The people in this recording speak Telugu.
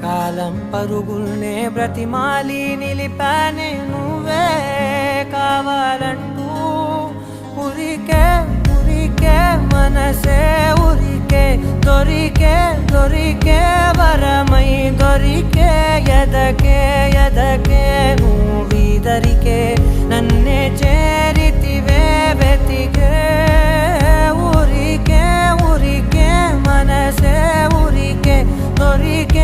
కాలం పరుగుల్నే బ్రతిమాలి నిలిపానే నువ్వే కావాలంటూ ఉరికే ఉరికే మనసే ఉరికే దొరికే వరమై దొరికే ఎదకే నువ్వీదరికే నన్నే చేరితివే వెతికే ఉరికే మనసే ఉరికే దొరికే